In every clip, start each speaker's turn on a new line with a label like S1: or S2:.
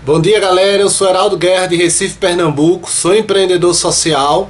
S1: Bom dia, galera, eu sou Heraldo Guerra de Recife, Pernambuco, sou empreendedor social.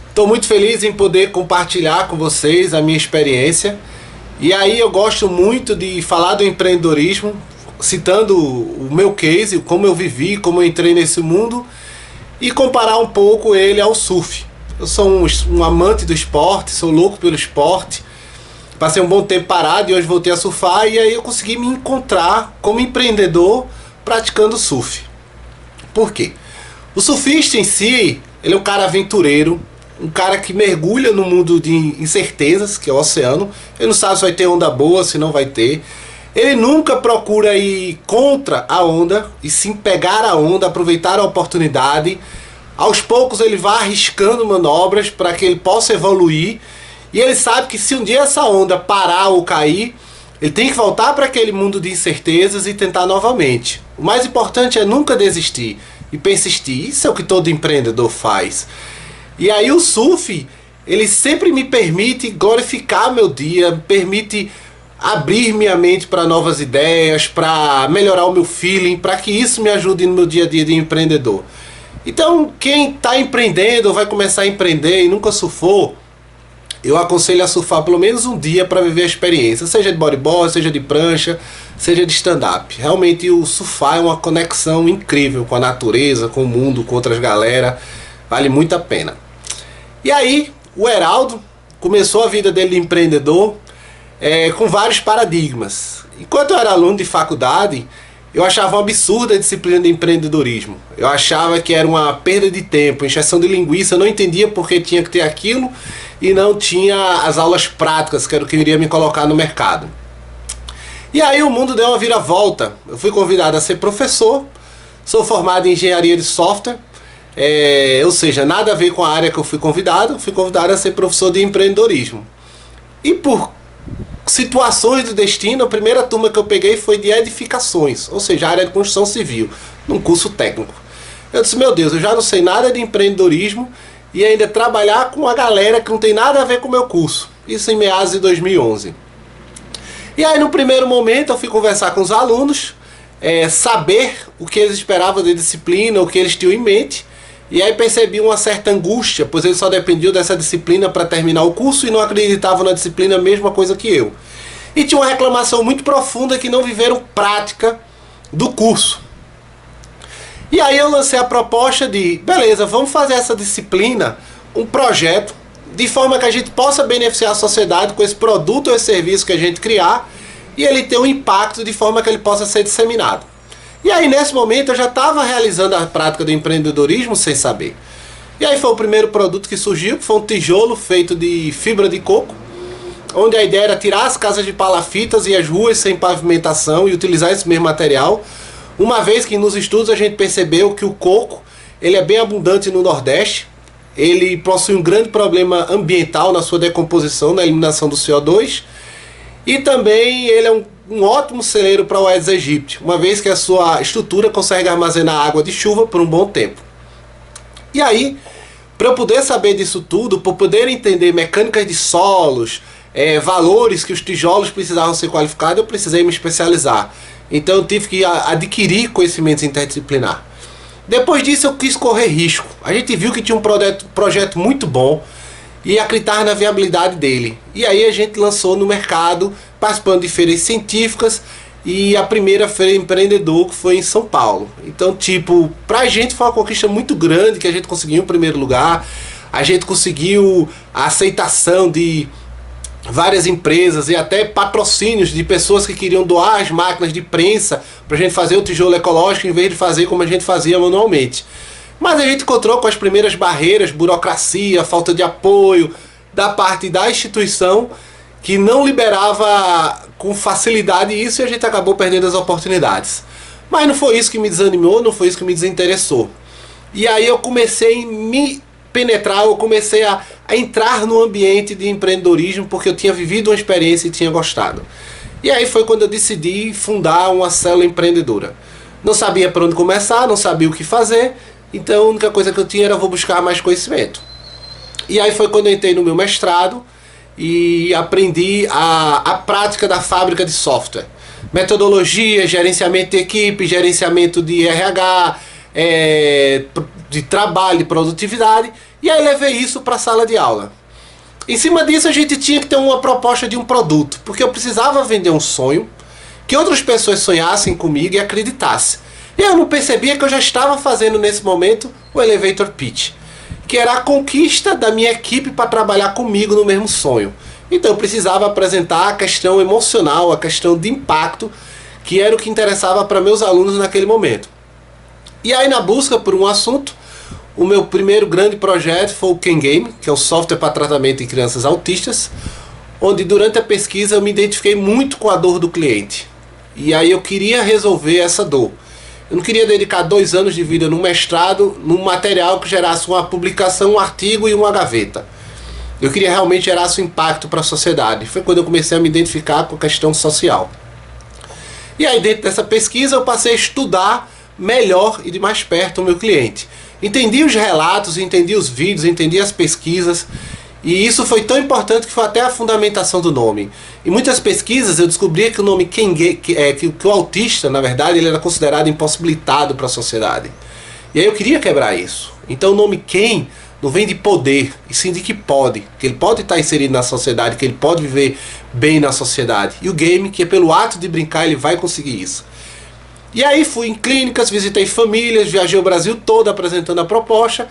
S1: Estou muito feliz em poder compartilhar com vocês a minha experiência. E aí eu gosto muito de falar do empreendedorismo, citando o meu case, como eu vivi, como eu entrei nesse mundo e comparar um pouco ele ao surf. Eu sou um amante do esporte, sou louco pelo esporte. Passei um bom tempo parado e hoje voltei a surfar, e aí eu consegui me encontrar como empreendedor praticando surf. Por quê? O surfista em si, ele é um cara aventureiro, um cara que mergulha no mundo de incertezas, que é o oceano. Ele não sabe se vai ter onda boa, se não vai ter. Ele nunca procura ir contra a onda, e sim pegar a onda, aproveitar a oportunidade. Aos poucos ele vai arriscando manobras para que ele possa evoluir. E ele sabe que se um dia essa onda parar ou cair, ele tem que voltar para aquele mundo de incertezas e tentar novamente. O mais importante é nunca desistir e persistir. Isso é o que todo empreendedor faz. E aí o surf, ele sempre me permite glorificar meu dia, me permite abrir minha mente para novas ideias, para melhorar o meu feeling, para que isso me ajude no meu dia a dia de empreendedor. Então, quem está empreendendo ou vai começar a empreender e nunca surfou, eu aconselho a surfar pelo menos um dia para viver a experiência, seja de bodyboard, seja de prancha, seja de stand-up. Realmente o surfar é uma conexão incrível com a natureza, com o mundo, com outras galera, vale muito a pena. E aí, o Heraldo começou a vida dele de empreendedor com vários paradigmas. Enquanto eu era aluno de faculdade, eu achava um absurdo a disciplina de empreendedorismo. Eu achava que era uma perda de tempo, encheção de linguiça, eu não entendia porque tinha que ter aquilo e não tinha as aulas práticas, que era o que iria me colocar no mercado. E aí o mundo deu uma viravolta. Eu fui convidado a ser professor, sou formado em engenharia de software, ou seja, nada a ver com a área que eu fui convidado a ser professor de empreendedorismo. E por situações do destino, a primeira turma que eu peguei foi de edificações, ou seja, a área de construção civil, num curso técnico. Eu disse, meu Deus, eu já não sei nada de empreendedorismo e ainda trabalhar com uma galera que não tem nada a ver com o meu curso. Isso em meados de 2011. E aí no primeiro momento eu fui conversar com os alunos, saber o que eles esperavam da disciplina, o que eles tinham em mente. E aí percebi uma certa angústia, pois eles só dependiam dessa disciplina para terminar o curso e não acreditavam na disciplina, a mesma coisa que eu. E tinha uma reclamação muito profunda que não viveram prática do curso. E aí eu lancei a proposta de, beleza, vamos fazer essa disciplina um projeto, de forma que a gente possa beneficiar a sociedade com esse produto ou esse serviço que a gente criar, e ele ter um impacto de forma que ele possa ser disseminado. E aí nesse momento eu já estava realizando a prática do empreendedorismo sem saber. E aí foi o primeiro produto que surgiu, que foi um tijolo feito de fibra de coco, onde a ideia era tirar as casas de palafitas e as ruas sem pavimentação e utilizar esse mesmo material, uma vez que nos estudos a gente percebeu que o coco ele é bem abundante no Nordeste, ele possui um grande problema ambiental na sua decomposição, na eliminação do CO2, e também ele é um ótimo celeiro para o Aedes aegypti, uma vez que a sua estrutura consegue armazenar água de chuva por um bom tempo. E aí, para eu poder saber disso tudo, para poder entender mecânicas de solos, valores que os tijolos precisavam ser qualificados, eu precisei me especializar. Então eu tive que adquirir conhecimentos interdisciplinar. Depois disso eu quis correr risco. A gente viu que tinha um projeto muito bom e acreditar na viabilidade dele. E aí a gente lançou no mercado, participando de feiras científicas, e a primeira feira empreendedor que foi em São Paulo. Então, tipo, pra gente foi uma conquista muito grande, que a gente conseguiu em primeiro lugar. A gente conseguiu a aceitação de várias empresas e até patrocínios de pessoas que queriam doar as máquinas de prensa pra gente fazer o tijolo ecológico em vez de fazer como a gente fazia manualmente. Mas a gente encontrou com as primeiras barreiras, burocracia, falta de apoio da parte da instituição, que não liberava com facilidade isso, e a gente acabou perdendo as oportunidades. Mas não foi isso que me desanimou, não foi isso que me desinteressou. E aí eu comecei a me penetrar, eu comecei a entrar no ambiente de empreendedorismo, porque eu tinha vivido uma experiência e tinha gostado. E aí foi quando eu decidi fundar uma célula empreendedora. Não sabia por onde começar, não sabia o que fazer, então a única coisa que eu tinha era vou buscar mais conhecimento. E aí foi quando eu entrei no meu mestrado e aprendi a prática da fábrica de software. Metodologia, gerenciamento de equipe, gerenciamento de RH, de trabalho, de produtividade. E aí levei isso para a sala de aula. Em cima disso a gente tinha que ter uma proposta de um produto, porque eu precisava vender um sonho, que outras pessoas sonhassem comigo e acreditassem. E eu não percebia que eu já estava fazendo nesse momento o Elevator Pitch, que era a conquista da minha equipe para trabalhar comigo no mesmo sonho. Então eu precisava apresentar a questão emocional, a questão de impacto, que era o que interessava para meus alunos naquele momento. E aí, na busca por um assunto, o meu primeiro grande projeto foi o Ken Game, que é o software para tratamento em crianças autistas, onde durante a pesquisa eu me identifiquei muito com a dor do cliente. E aí eu queria resolver essa dor. Eu não queria dedicar 2 anos de vida no mestrado, num material que gerasse uma publicação, um artigo e uma gaveta. Eu queria realmente gerar um impacto para a sociedade. Foi quando eu comecei a me identificar com a questão social. E aí, dentro dessa pesquisa, eu passei a estudar melhor e de mais perto o meu cliente. Entendi os relatos, entendi os vídeos, entendi as pesquisas. E isso foi tão importante que foi até a fundamentação do nome. Em muitas pesquisas eu descobri que o nome que o autista, na verdade, ele era considerado impossibilitado para a sociedade. E aí eu queria quebrar isso. Então o nome Ken não vem de poder, e sim de que ele pode estar inserido na sociedade, que ele pode viver bem na sociedade. E o game, que é pelo ato de brincar, ele vai conseguir isso. E aí fui em clínicas, visitei famílias, viajei o Brasil todo apresentando a proposta.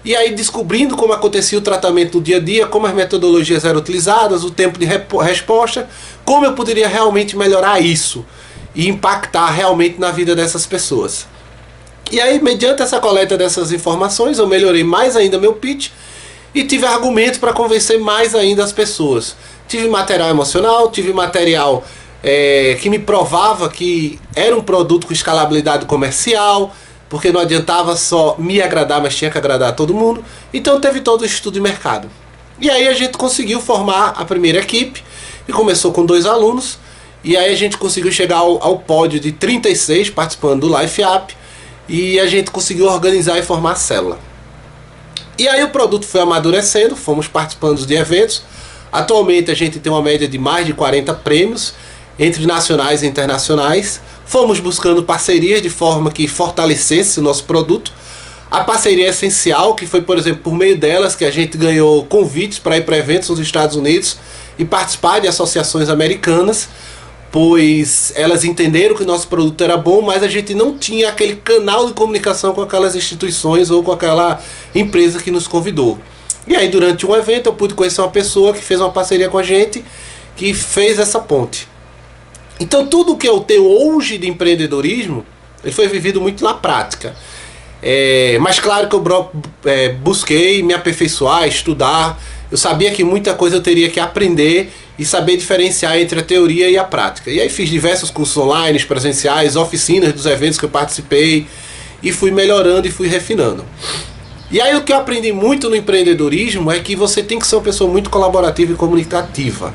S1: E aí descobrindo como acontecia o tratamento no dia a dia, como as metodologias eram utilizadas, o tempo de resposta, como eu poderia realmente melhorar isso e impactar realmente na vida dessas pessoas. E aí, mediante essa coleta dessas informações, eu melhorei mais ainda meu pitch e tive argumentos para convencer mais ainda as pessoas. Tive material emocional, tive material que me provava que era um produto com escalabilidade comercial, porque não adiantava só me agradar, mas tinha que agradar a todo mundo. Então teve todo o estudo de mercado. E aí a gente conseguiu formar a primeira equipe, e começou com 2 alunos, e aí a gente conseguiu chegar ao pódio de 36 participando do Life App, e a gente conseguiu organizar e formar a célula. E aí o produto foi amadurecendo, fomos participando de eventos. Atualmente a gente tem uma média de mais de 40 prêmios, entre nacionais e internacionais. Fomos buscando parcerias de forma que fortalecesse o nosso produto. A parceria é essencial, que foi, por exemplo, por meio delas que a gente ganhou convites para ir para eventos nos Estados Unidos e participar de associações americanas, pois elas entenderam que o nosso produto era bom, mas a gente não tinha aquele canal de comunicação com aquelas instituições ou com aquela empresa que nos convidou. E aí, durante um evento, eu pude conhecer uma pessoa que fez uma parceria com a gente, que fez essa ponte. Então tudo que eu tenho hoje de empreendedorismo, ele foi vivido muito na prática. Mas claro que eu busquei me aperfeiçoar, estudar. Eu sabia que muita coisa eu teria que aprender e saber diferenciar entre a teoria e a prática. E aí fiz diversos cursos online, presenciais, oficinas dos eventos que eu participei, e fui melhorando e fui refinando. E aí o que eu aprendi muito no empreendedorismo é que você tem que ser uma pessoa muito colaborativa e comunicativa.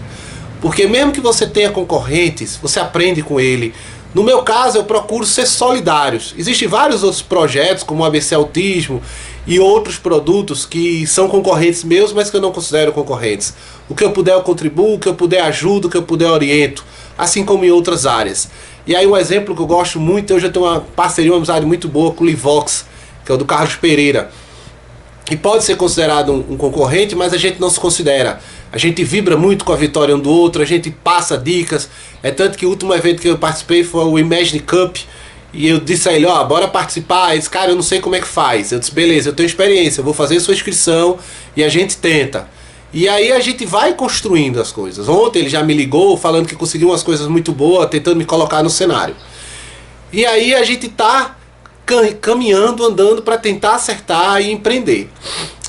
S1: Porque mesmo que você tenha concorrentes, você aprende com ele. No meu caso, eu procuro ser solidários. Existem vários outros projetos, como o ABC Autismo e outros produtos que são concorrentes meus, mas que eu não considero concorrentes. O que eu puder eu contribuo, o que eu puder ajudo, o que eu puder oriento, assim como em outras áreas. E aí um exemplo que eu gosto muito, eu já tenho uma parceria, uma amizade muito boa com o Livox, que é o do Carlos Pereira. Que pode ser considerado um concorrente, mas a gente não se considera. A gente vibra muito com a vitória um do outro, a gente passa dicas. É tanto que o último evento que eu participei foi o Imagine Cup, e eu disse a ele, ó, bora participar. Ele disse, cara, eu não sei como é que faz. Eu disse, beleza, eu tenho experiência, eu vou fazer sua inscrição e a gente tenta. E aí a gente vai construindo as coisas. Ontem ele já me ligou falando que conseguiu umas coisas muito boas, tentando me colocar no cenário. E aí a gente tá caminhando, andando para tentar acertar e empreender.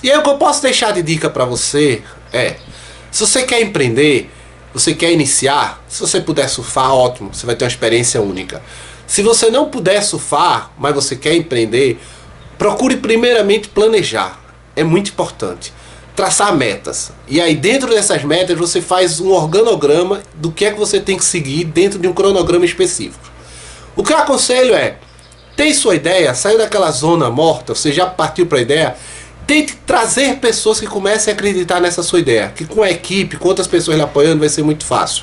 S1: E aí o que eu posso deixar de dica para você é, se você quer empreender, você quer iniciar, se você puder surfar, ótimo, você vai ter uma experiência única. Se você não puder surfar, mas você quer empreender, procure primeiramente planejar. É muito importante. Traçar metas. E aí dentro dessas metas você faz um organograma do que é que você tem que seguir dentro de um cronograma específico. O que eu aconselho é, tem sua ideia, saiu daquela zona morta, você já partiu para a ideia, tente trazer pessoas que comecem a acreditar nessa sua ideia, que com a equipe, com outras pessoas lhe apoiando vai ser muito fácil.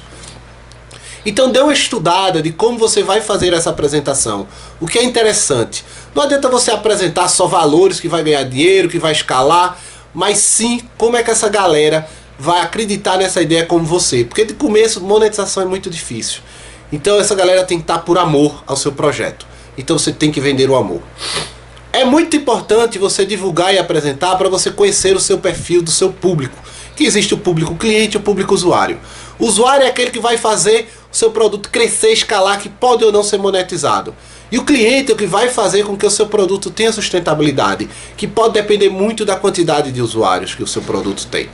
S1: Então dê uma estudada de como você vai fazer essa apresentação. O que é interessante. Não adianta você apresentar só valores que vai ganhar dinheiro, que vai escalar, mas sim como é que essa galera vai acreditar nessa ideia como você. Porque de começo monetização é muito difícil. Então essa galera tem que estar por amor ao seu projeto. Então você tem que vender o amor. É muito importante você divulgar e apresentar para você conhecer o seu perfil do seu público. Que existe o público cliente e o público usuário. O usuário é aquele que vai fazer o seu produto crescer, escalar, que pode ou não ser monetizado. E o cliente é o que vai fazer com que o seu produto tenha sustentabilidade, que pode depender muito da quantidade de usuários que o seu produto tem.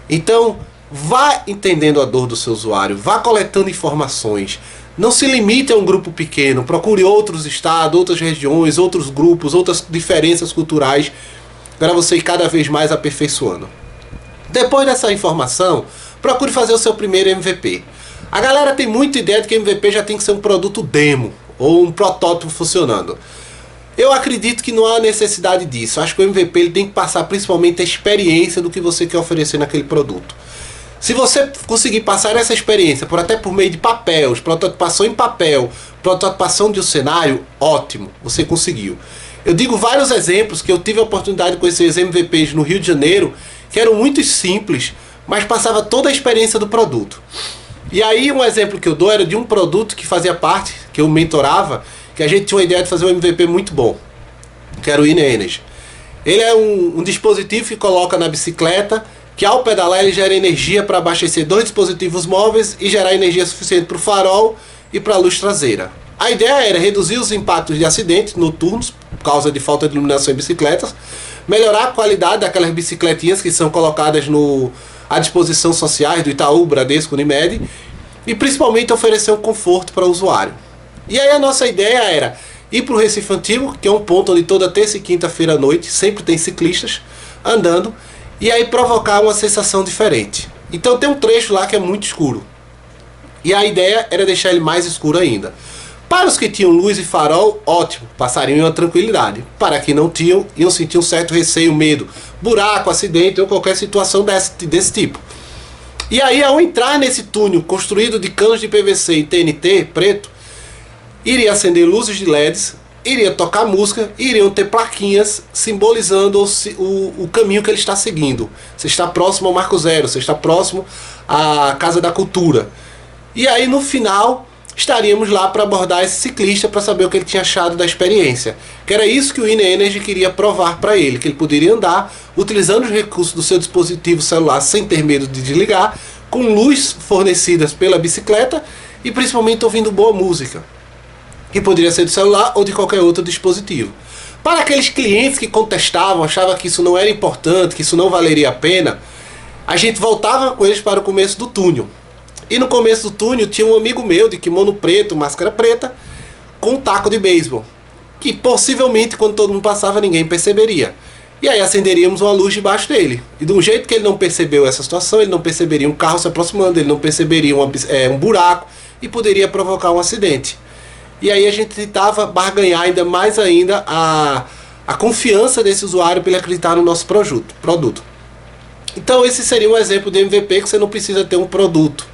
S1: Então, vá entendendo a dor do seu usuário, vá coletando informações. Não se limite a um grupo pequeno, procure outros estados, outras regiões, outros grupos, outras diferenças culturais, para você ir cada vez mais aperfeiçoando. Depois dessa informação, procure fazer o seu primeiro MVP. A galera tem muita ideia de que MVP já tem que ser um produto demo, ou um protótipo funcionando. Eu acredito que não há necessidade disso. Acho que o MVP ele tem que passar principalmente a experiência do que você quer oferecer naquele produto. Se você conseguir passar essa experiência até por meio de papéis, prototipação em papel, prototipação de um cenário, ótimo, você conseguiu. Eu digo vários exemplos que eu tive a oportunidade de conhecer os MVPs no Rio de Janeiro, que eram muito simples, mas passava toda a experiência do produto. E aí um exemplo que eu dou era de um produto que fazia parte, que eu mentorava, que a gente tinha uma ideia de fazer um MVP muito bom, que era o Ine Energy. Ele é um dispositivo que coloca na bicicleta, que ao pedalar ele gera energia para abastecer 2 dispositivos móveis e gerar energia suficiente para o farol e para a luz traseira. A ideia era reduzir os impactos de acidentes noturnos, por causa de falta de iluminação em bicicletas, melhorar a qualidade daquelas bicicletinhas que são colocadas à disposição sociais do Itaú, Bradesco, Unimed, e principalmente oferecer um conforto para o usuário. E aí a nossa ideia era ir para o Recife Antigo, que é um ponto onde toda terça e quinta-feira à noite sempre tem ciclistas andando, e aí provocar uma sensação diferente. Então tem um trecho lá que é muito escuro, e a ideia era deixar ele mais escuro ainda. Para os que tinham luz e farol, ótimo, passariam em uma tranquilidade. Para quem não tinham, iam sentir um certo receio, medo, buraco, acidente ou qualquer situação desse tipo. E aí, ao entrar nesse túnel construído de canos de PVC e TNT preto, iria acender luzes de LEDs, iria tocar música, iriam ter plaquinhas simbolizando o caminho que ele está seguindo. Você está próximo ao Marco Zero, você está próximo à Casa da Cultura. E aí, no final, estaríamos lá para abordar esse ciclista para saber o que ele tinha achado da experiência. Que era isso que o Ine Energy queria provar para ele, que ele poderia andar utilizando os recursos do seu dispositivo celular sem ter medo de desligar, com luz fornecidas pela bicicleta e principalmente ouvindo boa música, que poderia ser do celular ou de qualquer outro dispositivo. Para aqueles clientes que contestavam, achavam que isso não era importante, que isso não valeria a pena, a gente voltava com eles para o começo do túnel. E no começo do túnel tinha um amigo meu de kimono preto, máscara preta, com um taco de beisebol, que possivelmente quando todo mundo passava ninguém perceberia. E aí acenderíamos uma luz debaixo dele. E de um jeito que ele não percebeu essa situação, ele não perceberia um carro se aproximando, ele não perceberia um buraco e poderia provocar um acidente. E aí a gente tentava barganhar ainda a confiança desse usuário para ele acreditar no nosso produto. Então esse seria um exemplo de MVP que você não precisa ter um produto.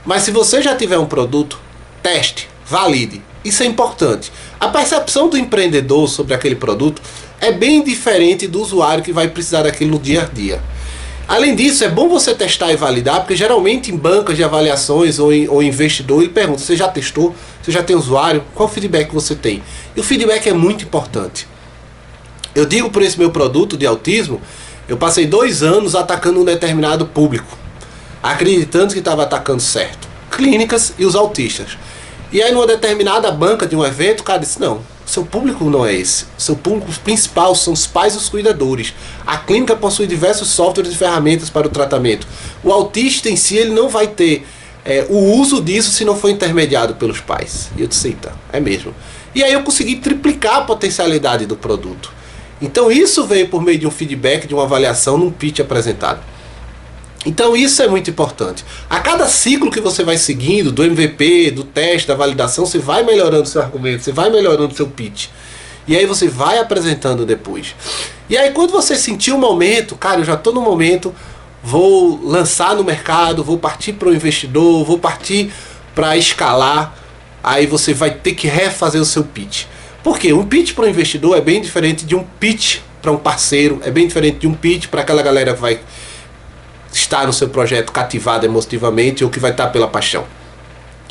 S1: Mas se você já tiver um produto, teste, valide. Isso é importante. A percepção do empreendedor sobre aquele produto é bem diferente do usuário que vai precisar daquilo no dia a dia. Além disso, é bom você testar e validar, porque geralmente em bancas de avaliações ou investidor, ele pergunta, você já testou? Você já tem usuário? Qual o feedback que você tem? E o feedback é muito importante. Eu digo por esse meu produto de autismo, eu passei 2 anos atacando um determinado público, acreditando que estava atacando certo, clínicas e os autistas. E aí numa determinada banca de um evento, o cara disse, não, seu público não é esse. Seu público principal são os pais e os cuidadores. A clínica possui diversos softwares e ferramentas para o tratamento. O autista em si ele não vai ter o uso disso se não for intermediado pelos pais. E eu disse, eita, é mesmo. E aí eu consegui triplicar a potencialidade do produto. Então isso veio por meio de um feedback, de uma avaliação num pitch apresentado. Então isso é muito importante. A cada ciclo que você vai seguindo, do MVP, do teste, da validação, você vai melhorando seu argumento, você vai melhorando seu pitch. E aí você vai apresentando depois. E aí quando você sentir o momento, cara, eu já estou no momento, vou lançar no mercado, vou partir para o investidor, vou partir para escalar, aí você vai ter que refazer o seu pitch. Por quê? Um pitch para um investidor é bem diferente de um pitch para um parceiro, é bem diferente de um pitch para aquela galera que vai estar no seu projeto cativada emotivamente ou que vai estar pela paixão.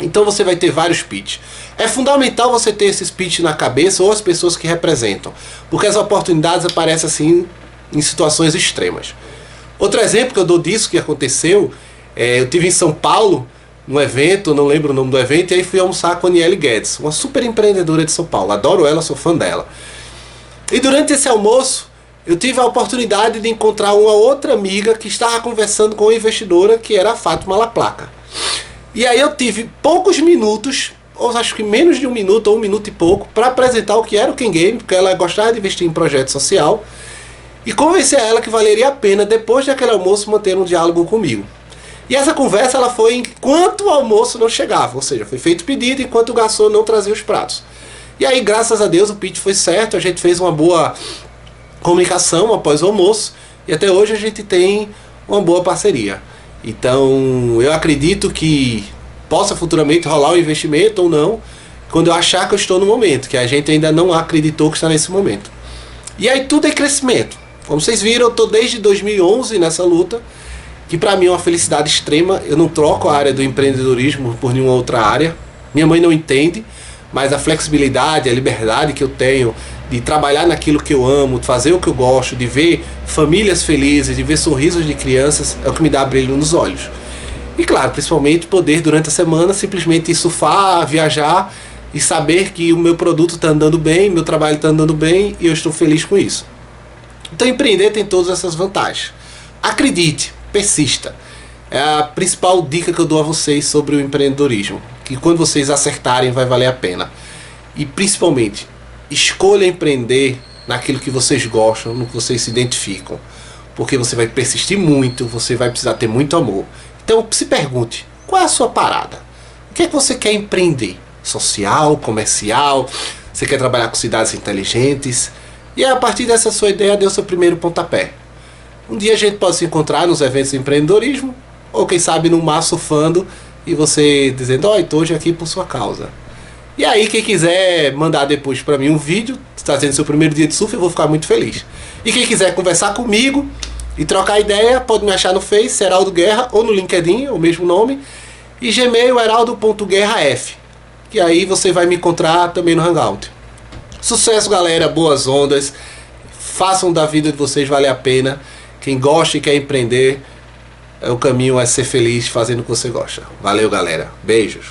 S1: Então você vai ter vários pitches. É fundamental você ter esses pitches na cabeça ou as pessoas que representam, porque as oportunidades aparecem assim em situações extremas. Outro exemplo que eu dou disso que aconteceu, eu estive em São Paulo, num evento, não lembro o nome do evento, e aí fui almoçar com a Aniele Guedes, uma super empreendedora de São Paulo. Adoro ela, sou fã dela. E durante esse almoço, eu tive a oportunidade de encontrar uma outra amiga que estava conversando com uma investidora, que era a Fátima Laplaca. E aí eu tive poucos minutos, ou acho que menos de um minuto, ou um minuto e pouco, para apresentar o que era o Ken Game, porque ela gostava de investir em projeto social, e convencer ela que valeria a pena, depois daquele almoço, manter um diálogo comigo. E essa conversa ela foi enquanto o almoço não chegava, ou seja, foi feito pedido enquanto o garçom não trazia os pratos. E aí, graças a Deus, o pitch foi certo, a gente fez uma boa comunicação após o almoço, e até hoje a gente tem uma boa parceria. Então, eu acredito que possa futuramente rolar um investimento ou não, quando eu achar que eu estou no momento, que a gente ainda não acreditou que está nesse momento. E aí tudo é crescimento. Como vocês viram, eu estou desde 2011 nessa luta, que para mim é uma felicidade extrema. Eu não troco a área do empreendedorismo por nenhuma outra área. Minha mãe não entende, mas a flexibilidade, a liberdade que eu tenho de trabalhar naquilo que eu amo, de fazer o que eu gosto, de ver famílias felizes, de ver sorrisos de crianças, é o que me dá brilho nos olhos. E claro, principalmente poder durante a semana simplesmente ir surfar, viajar e saber que o meu produto está andando bem, meu trabalho está andando bem e eu estou feliz com isso. Então empreender tem todas essas vantagens. Acredite, persista. É a principal dica que eu dou a vocês sobre o empreendedorismo, que quando vocês acertarem vai valer a pena. E principalmente, escolha empreender naquilo que vocês gostam, no que vocês se identificam, porque você vai persistir muito, você vai precisar ter muito amor. Então se pergunte, qual é a sua parada? O que é que você quer empreender? Social, comercial? Você quer trabalhar com cidades inteligentes? E a partir dessa sua ideia, dê o seu primeiro pontapé. Um dia a gente pode se encontrar nos eventos de empreendedorismo, ou quem sabe no mar surfando, e você dizendo, ó, estou hoje aqui por sua causa. E aí quem quiser mandar depois para mim um vídeo, trazendo seu primeiro dia de surf, eu vou ficar muito feliz. E quem quiser conversar comigo e trocar ideia, pode me achar no Face, Heraldo Guerra, ou no LinkedIn, o mesmo nome, e Gmail, heraldo.guerraf, que aí você vai me encontrar também no Hangout. Sucesso, galera, boas ondas, façam da vida de vocês valer a pena. Quem gosta e quer empreender, o caminho é ser feliz fazendo o que você gosta. Valeu, galera. Beijos.